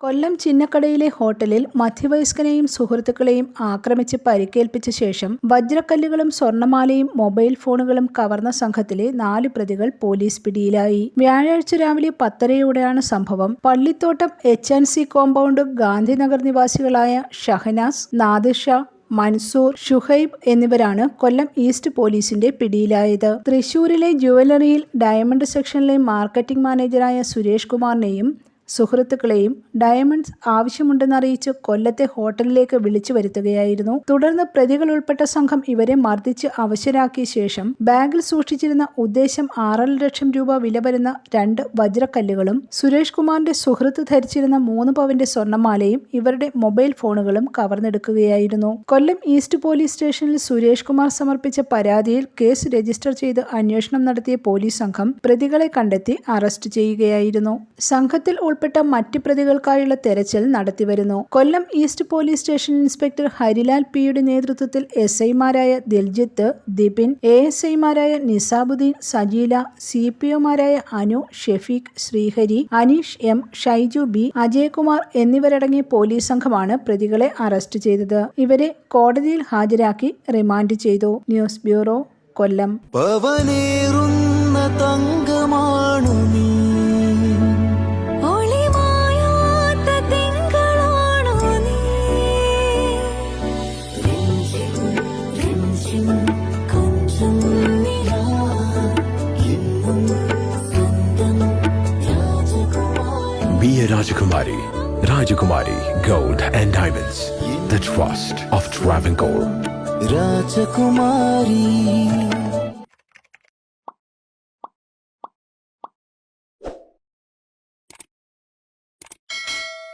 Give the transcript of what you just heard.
കൊല്ലം ചിന്നക്കടയിലെ ഹോട്ടലിൽ മധ്യവയസ്കനെയും സുഹൃത്തുക്കളെയും ആക്രമിച്ച് പരിക്കേൽപ്പിച്ച ശേഷം വജ്രക്കല്ലുകളും സ്വർണമാലയും മൊബൈൽ ഫോണുകളും കവർന്ന സംഘത്തിലെ 4 പ്രതികൾ പോലീസ് പിടിയിലായി. വ്യാഴാഴ്ച രാവിലെ 10:30യോടെയാണ് സംഭവം. പള്ളിത്തോട്ടം HNC കോമ്പൗണ്ട് ഗാന്ധിനഗർ നിവാസികളായ ഷഹനാസ്, നാദിർ ഷാ, മൻസൂർ, ഷുഹൈബ് എന്നിവരാണ് കൊല്ലം ഈസ്റ്റ് പോലീസിന്റെ പിടിയിലായത്. തൃശൂരിലെ ജുവലറിയിൽ ഡയമണ്ട് സെക്ഷനിലെ മാർക്കറ്റിംഗ് മാനേജറായ സുരേഷ് കുമാറിനെയും സുഹൃത്തുക്കളെയും ഡയമണ്ട്സ് ആവശ്യമുണ്ടെന്നറിയിച്ച് കൊല്ലത്തെ ഹോട്ടലിലേക്ക് വിളിച്ചു വരുത്തുകയായിരുന്നു. തുടർന്ന് പ്രതികൾ ഉൾപ്പെട്ട സംഘം ഇവരെ മർദ്ദിച്ച് അവശരാക്കിയ ശേഷം ബാഗിൽ സൂക്ഷിച്ചിരുന്ന ഉദ്ദേശം 6.5 ലക്ഷം രൂപ വില വരുന്ന 2 വജ്രക്കല്ലുകളും സുരേഷ് കുമാറിന്റെ സുഹൃത്ത് ധരിച്ചിരുന്ന 3 പവന്റെ സ്വർണ്ണമാലയും ഇവരുടെ മൊബൈൽ ഫോണുകളും കവർന്നെടുക്കുകയായിരുന്നു. കൊല്ലം ഈസ്റ്റ് പോലീസ് സ്റ്റേഷനിൽ സുരേഷ് കുമാർ സമർപ്പിച്ച പരാതിയിൽ കേസ് രജിസ്റ്റർ ചെയ്ത് അന്വേഷണം നടത്തിയ പോലീസ് സംഘം പ്രതികളെ കണ്ടെത്തി അറസ്റ്റ് ചെയ്യുകയായിരുന്നു. സംഘത്തിൽ ഉൾപ്പെട്ട മറ്റ് പ്രതികൾക്കായുള്ള തെരച്ചിൽ നടത്തിവരുന്നു. Kollam east police station inspector Harilal പിയുടെ നേതൃത്വത്തിൽ SI-മാരായ ദിൽജിത്ത്, ദിപിൻ, ASI-മാരായ നിസാബുദ്ദീൻ, സജീല, CPO-മാരായ അനു, ഷെഫീഖ്, ശ്രീഹരി, അനീഷ് M, ഷൈജു B, അജയ്കുമാർ എന്നിവരടങ്ങിയ പോലീസ് സംഘമാണ് പ്രതികളെ അറസ്റ്റ് ചെയ്തത്. ഇവരെ കോടതിയിൽ ഹാജരാക്കി റിമാൻഡ് ചെയ്തു. News bureau, Kollam. Be a Rajakumari. Rajakumari Gold and Diamonds. The trust of Travancore. Rajakumari.